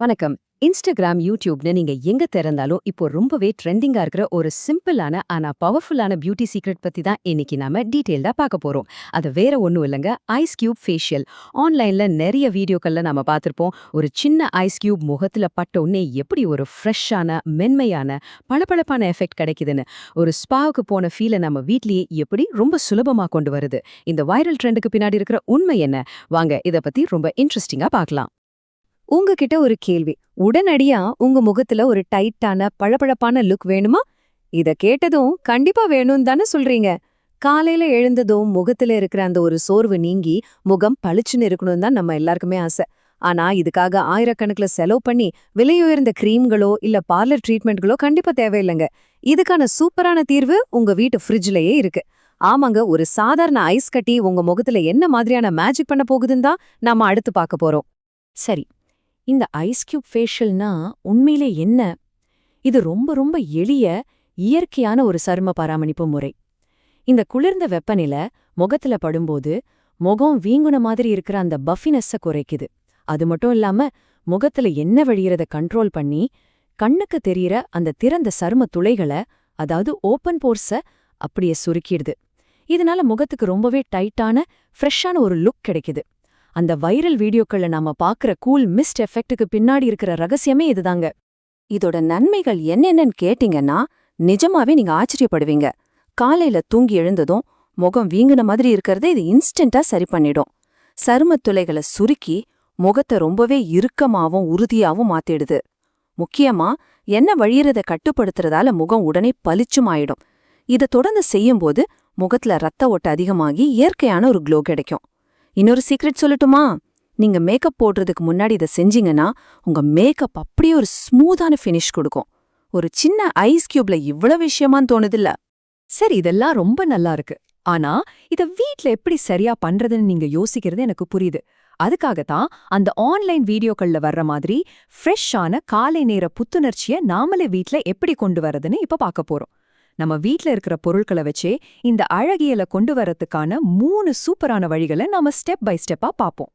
வணக்கம். இன்ஸ்டாகிராம், யூடியூப்னு நீங்க எங்க திறந்தாலும் இப்போ ரொம்பவே ட்ரெண்டிங்கா இருக்கிற ஒரு சிம்பிளான ஆனா பவர்ஃபுல்லான பியூட்டி சீக்ரெட் பத்தி தான் இன்னைக்கு நாம டீடைல்டா பார்க்க போறோம். அது வேற ஒண்ணும் இல்லங்க, ஐஸ் கியூப் ஃபேஷியல். ஆன்லைன்ல நிறைய வீடியோக்கள்ல நாம பார்த்திருப்போம். ஒரு சின்ன ஐஸ் கியூப் முகத்துல பட்ட உடனே எப்படி ஒரு ஃப்ரெஷ்ஷான, மென்மையான, பளபளப்பான எஃபெக்ட் கிடைக்குதுன்னு, ஒரு ஸ்பாவுக்கு போன ஃபீலை நம்ம வீட்லயே எப்படி ரொம்ப சுலபமா கொண்டு வருது. இந்த வைரல் ட்ரெண்டுக்கு பின்னாடி இருக்கிற உண்மை என்ன? வாங்க இத பத்தி ரொம்ப இன்ட்ரெஸ்டிங்கா பார்க்கலாம். உங்ககிட்ட ஒரு கேள்வி. உடனடியா உங்க முகத்துல ஒரு டைட்டான பளபளப்பான லுக் வேணுமா? இத கேட்டதும் கண்டிப்பா வேணும்னு தானே சொல்றீங்க. காலையில எழுந்ததும் முகத்துல இருக்கிற அந்த ஒரு சோர்வு நீங்கி முகம் பளிச்சுன்னு இருக்கணும் தான் நம்ம எல்லாருக்குமே ஆசை. ஆனா இதுக்காக ஆயிரக்கணக்குல செலவு பண்ணி விலையுயர்ந்த கிரீம்களோ இல்ல பார்லர் ட்ரீட்மெண்ட்களோ கண்டிப்பா தேவையில்லைங்க. இதுக்கான சூப்பரான தீர்வு உங்க வீட்டு ஃப்ரிட்ஜ்லயே இருக்கு. ஆமாங்க, ஒரு சாதாரண ஐஸ் கட்டி உங்க முகத்துல என்ன மாதிரியான மேஜிக் பண்ண போகுதுன்னு தான் நாம அடுத்து பார்க்க போறோம். சரி, இந்த ஐஸ் கியூப் ஃபேஷியல்னா உண்மையிலே என்ன? இது ரொம்ப ரொம்ப எளிய, இயற்கையான ஒரு சரும பராமரிப்பு முறை. இந்த குளிர்ந்த வெப்பநிலை முகத்துல படும்போது முகம் வீங்குன மாதிரி இருக்கிற அந்த பஃபினஸ்ஸ குறைக்குது. அது மட்டும் இல்லாம முகத்துல எண்ணெய் வழியறத கண்ட்ரோல் பண்ணி கண்ணுக்கு தெரியற அந்த திறந்த சரும துளைகளை, அதாவது ஓப்பன் போர்ஸ அப்படியே சுருக்கிடுது. இதனால முகத்துக்கு ரொம்பவே டைட்டான, ஃப்ரெஷ்ஷான ஒரு லுக் கிடைக்குது. அந்த வைரல் வீடியோக்கள்ல நாம பாக்குற கூல் மிஸ்ட் எஃபெக்ட்டுக்கு பின்னாடி இருக்கிற ரகசியமே இதுதாங்க. இதோட நன்மைகள் என்னென்னன்னு கேட்டீங்கன்னா நிஜமாவே நீங்க ஆச்சரியப்படுவீங்க. காலையில தூங்கி எழுந்ததும் முகம் வீங்குன மாதிரி இருக்கிறத இது இன்ஸ்டன்டா சரி பண்ணிடும். சருமத் துளைகளை சுருக்கி முகத்தை ரொம்பவே இறுக்கமாவும் உறுதியாவும் மாத்திடுது. முக்கியமா எண்ணெய் வழியறத கட்டுப்படுத்துறதால முகம் உடனே பளிச்சுமாயிடும். இதை தொடர்ந்து செய்யும்போது முகத்துல ரத்த ஓட்ட அதிகமாகி இயற்கையான ஒரு க்ளோ கிடைக்கும். இன்னொரு சீக்ரெட் சொல்லட்டுமா? நீங்க மேக்கப் போடுறதுக்கு முன்னாடி இதை செஞ்சீங்கன்னா உங்க மேக்கப் அப்படியே ஒரு ஸ்மூத்தான ஃபினிஷ் கொடுக்கும். ஒரு சின்ன ஐஸ் கியூப்ல இவ்வளவு விஷயமான்னு தோணுதில்ல? சரி, இதெல்லாம் ரொம்ப நல்லா இருக்கு. ஆனா இத வீட்ல எப்படி சரியா பண்றதுன்னு நீங்க யோசிக்கிறது எனக்கு புரியுது. அதுக்காகத்தான் அந்த ஆன்லைன் வீடியோக்கள்ல வர்ற மாதிரி ஃப்ரெஷ்ஷான காலை நேர புத்துணர்ச்சிய நாமளே வீட்ல எப்படி கொண்டு வரதுன்னு இப்ப பார்க்க போறோம். நம்ம வீட்ல இருக்கிற பொருட்களை வச்சே இந்த அழகியலை கொண்டு வரதுக்கான 3 சூப்பரான வழிகளை நாம ஸ்டெப் பை ஸ்டெப்பா பார்ப்போம்.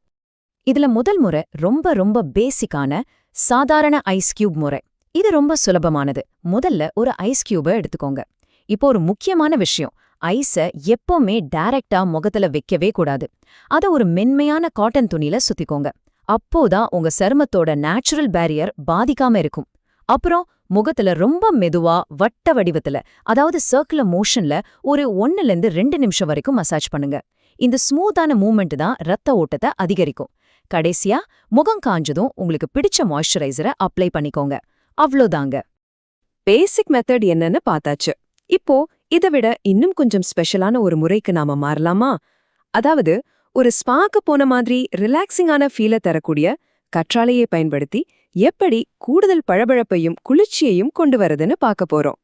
இதுல முதல் முறை ரொம்ப ரொம்ப பேசிக்கான சாதாரண ஐஸ் கியூப் முறை. இது ரொம்ப சுலபமானது. முதல்ல ஒரு ஐஸ் கியூபை எடுத்துக்கோங்க. இப்போ ஒரு முக்கியமான விஷயம், ஐஸை எப்பவுமே டைரக்டா முகத்துல வைக்கவே கூடாது. அதை ஒரு மென்மையான காட்டன் துணியில சுத்திக்கோங்க. அப்போதான் உங்க சருமத்தோட நேச்சுரல் பேரியர் பாதிக்காம இருக்கும். அப்புறம் முகத்துல ரொம்ப மெதுவா வட்ட வடிவத்துல, அதாவது சர்க்குலர் மோஷன்ல ஒரு 1-2 நிமிஷம் வரைக்கும் மசாஜ் பண்ணுங்க. இந்த ஸ்மூத்தான மூவ்மெண்ட் தான் ரத்த ஓட்டத்தை அதிகரிக்கும். கடைசியா முகம் காஞ்சதும் உங்களுக்கு பிடிச்ச மாய்ஸ்சரைசரை அப்ளை பண்ணிக்கோங்க. அவ்ளோதாங்க. பேசிக் மெத்தட் என்னன்னு பார்த்தாச்சு. இப்போ இதை விட இன்னும் கொஞ்சம் ஸ்பெஷலான ஒரு முறைக்கு நாம மாறலாமா? அதாவது ஒரு ஸ்பாக்கு போன மாதிரி ரிலாக்ஸிங்கான ஃபீலை தரக்கூடிய கற்றாழையை பயன்படுத்தி எப்படி கூடுதல் பளபளப்பையும் குளிர்ச்சியையும் கொண்டு வரதுன்னு பார்க்க போறோம்.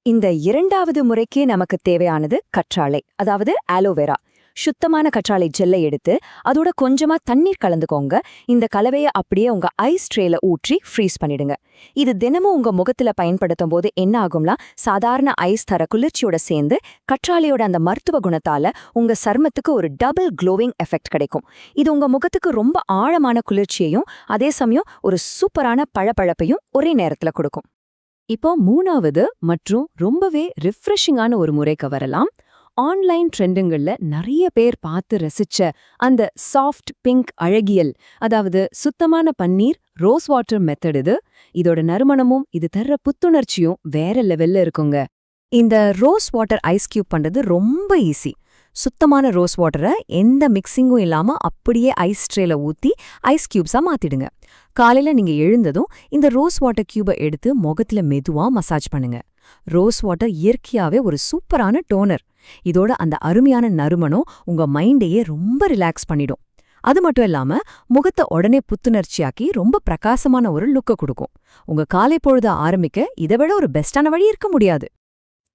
இந்த இரண்டாவது முறைக்கே நமக்கு தேவையானது கற்றாழை, அதாவது ஆலோவேரா. சுத்தமான கற்றாழை ஜெல்லை எடுத்து அதோட கொஞ்சமா தண்ணீர் கலந்துக்கோங்க. இந்த கலவையை அப்படியே உங்க ஐஸ் ட்ரேல ஊற்றி ஃப்ரீஸ் பண்ணிடுங்க. இது தினமும் உங்க முகத்துல பயன்படுத்தும் போது என்ன ஆகும்னா, சாதாரண ஐஸ் தர குளிர்ச்சியோட சேர்ந்து கற்றாழையோட அந்த மருத்துவ குணத்தால உங்க சருமத்துக்கு ஒரு டபுள் க்ளோவிங் எஃபெக்ட் கிடைக்கும். இது உங்க முகத்துக்கு ரொம்ப ஆழமான குளிர்ச்சியையும் அதே சமயம் ஒரு சூப்பரான பளபளப்பையும் ஒரே நேரத்துல கொடுக்கும். இப்போ 3வது மற்றும் ரொம்பவே ரிஃப்ரெஷிங்கான ஒரு முறைக்கு வரலாம். ஆன்லைன் ட்ரெண்டுங்கள்ல நிறைய பேர் பார்த்து ரசிச்ச அந்த சாஃப்ட் பிங்க் அழகியல், அதாவது சுத்தமான பன்னீர் ரோஸ் வாட்டர் மெத்தட் இது. இதோட நறுமணமும் இது தர்ற புத்துணர்ச்சியும் வேற லெவல்ல இருக்குங்க. இந்த ரோஸ் வாட்டர் ஐஸ் கியூப் பண்றது ரொம்ப ஈஸி. சுத்தமான ரோஸ் வாட்டரை எந்த மிக்சிங்கும் இல்லாம அப்படியே ஐஸ் ட்ரேல ஊத்தி ஐஸ் கியூப்ஸா மாத்திடுங்க. காலையில நீங்க எழுந்ததும் இந்த ரோஸ் வாட்டர் கியூபை எடுத்து முகத்துல மெதுவா மசாஜ் பண்ணுங்க. ரோஸ் வாட்டர் இயற்கையாவே ஒரு சூப்பரான டோனர். இதோட அந்த அருமையான நறுமணம் உங்க மைண்டையே ரொம்ப ரிலாக்ஸ் பண்ணிடும். அது மட்டும் இல்லாம முகத்தை உடனே புத்துணர்ச்சியாக்கி ரொம்ப பிரகாசமான ஒரு லுக்க கொடுக்கும். உங்க காலை பொழுத ஆரம்பிக்க இதை விட ஒரு பெஸ்டான வழி இருக்க முடியாது.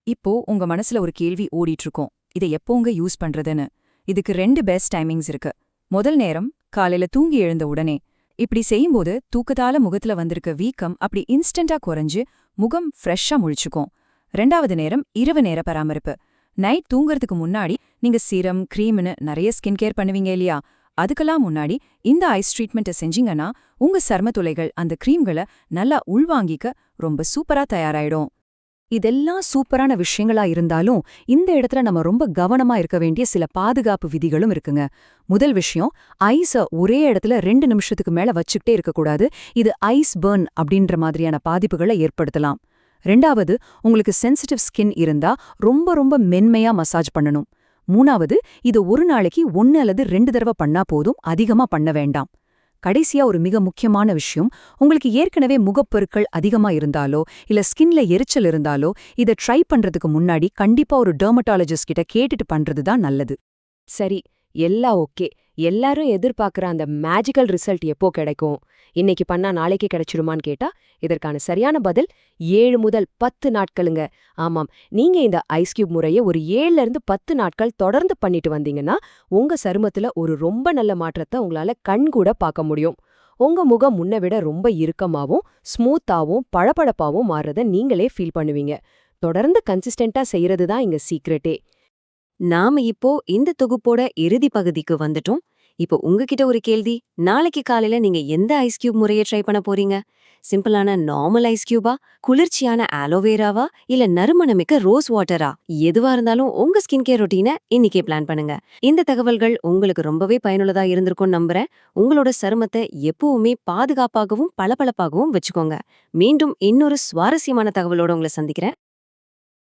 இப்போ உங்க மனசுல ஒரு கேள்வி ஓடிட்டு இருக்கும், இதை எப்போங்க யூஸ் பண்றதுன்னு. இதுக்கு 2 பெஸ்ட் டைமிங்ஸ் இருக்கு. முதல் நேரம் காலையில தூங்கி எழுந்த உடனே. இப்படி செய்யும்போது தூக்கத்தால முகத்துல வந்திருக்க வீக்கம் அப்படி இன்ஸ்டன்டா குறைஞ்சு முகம் ஃப்ரெஷ்ஷா முழிச்சுக்கும். 2வது நேரம் இரவு நேர பராமரிப்பு. நைட் தூங்கறதுக்கு முன்னாடி நீங்க சீரம், கிரீம்னு நிறைய ஸ்கின் கேர் பண்ணுவீங்க இல்லையா? அதுக்கெல்லாம் முன்னாடி இந்த ஐஸ் ட்ரீட்மெண்ட்டை செஞ்சீங்கன்னா உங்க சர்ம துளைகள் அந்த கிரீம்களை நல்லா உள்வாங்கிக்க ரொம்ப சூப்பரா தயாராயிடும். இதெல்லாம் சூப்பரான விஷயங்களா இருந்தாலும் இந்த இடத்துல நம்ம ரொம்ப கவனமா இருக்க வேண்டிய சில பாதுகாப்பு விதிகளும் இருக்குங்க. முதல் விஷயம், ஐஸ ஒரே இடத்துல 2 நிமிஷத்துக்கு மேல வச்சுக்கிட்டே இருக்கக்கூடாது. இது ஐஸ் பர்ன் அப்படின்ற மாதிரியான பாதிப்புகளை ஏற்படுத்தலாம். 2வது, உங்களுக்கு சென்சிட்டிவ் ஸ்கின் இருந்தா ரொம்ப ரொம்ப மென்மையா மசாஜ் பண்ணணும். 3வது, இது ஒரு நாளைக்கு 1 அல்லது 2 தடவை பண்ணா போதும், அதிகமா பண்ண வேண்டாம். கடைசியா ஒரு மிக முக்கியமான விஷயம், உங்களுக்கு ஏற்கனவே முகப்பொருட்கள் அதிகமா இருந்தாலோ இல்ல ஸ்கின்ல எரிச்சல் இருந்தாலோ இத ட்ரை பண்றதுக்கு முன்னாடி கண்டிப்பா ஒரு டெர்மட்டாலஜிஸ்ட் கிட்ட கேட்டுட்டு பண்றதுதான் நல்லது. சரி, எல்லாம் ஓகே. எல்லாரும் எதிர்பார்க்குற அந்த மேஜிக்கல் ரிசல்ட் எப்போ கிடைக்கும்? இன்னைக்கு பண்ணா நாளைக்கு கிடைச்சிடுமான்னு கேட்டா, இதற்கான சரியான பதில் 7 முதல் 10 நாட்களுங்க. ஆமாம், நீங்க இந்த ஐஸ் கியூப் முறையை ஒரு 7ல இருந்து 10 நாட்கள் தொடர்ந்து பண்ணிட்டு வந்தீங்கன்னா, உங்க சருமத்துல ஒரு ரொம்ப நல்ல மாற்றத்தை உங்களால கண்கூட பார்க்க முடியும். உங்க முகம் முன்ன விட ரொம்ப இறுக்கமாவும், ஸ்மூத்தாவும், பளபளப்பாவும் மாறுறத நீங்களே ஃபீல் பண்ணுவீங்க. தொடர்ந்து கன்சிஸ்டென்ட்டா செய்யறது தான் இங்க சீக்ரெட்டே. நாம இப்போ இந்த தொகுப்போட இறுதி பகுதிக்கு வந்துட்டோம். இப்போ உங்ககிட்ட ஒரு கேள்வி. நாளைக்கு காலையில நீங்க எந்த ஐஸ் கியூப் முறையை ட்ரை பண்ண போறீங்க? சிம்பிளான நார்மல் ஐஸ் கியூபா, குளிர்ச்சியான ஆலோவேராவா, இல்ல நறுமணமிக்க ரோஸ் வாட்டரா? எதுவா இருந்தாலும் உங்க ஸ்கின் கேர் ரொட்டீனை இன்னைக்கே பிளான் பண்ணுங்க. இந்த தகவல்கள் உங்களுக்கு ரொம்பவே பயனுள்ளதா இருந்திருக்கும் நம்புறேன். உங்களோட சருமத்தை எப்பவுமே பாதுகாப்பாகவும் பளபளப்பாகவும் வச்சுக்கோங்க. மீண்டும் இன்னொரு சுவாரஸ்யமான தகவலோட உங்களை சந்திக்கிறேன்.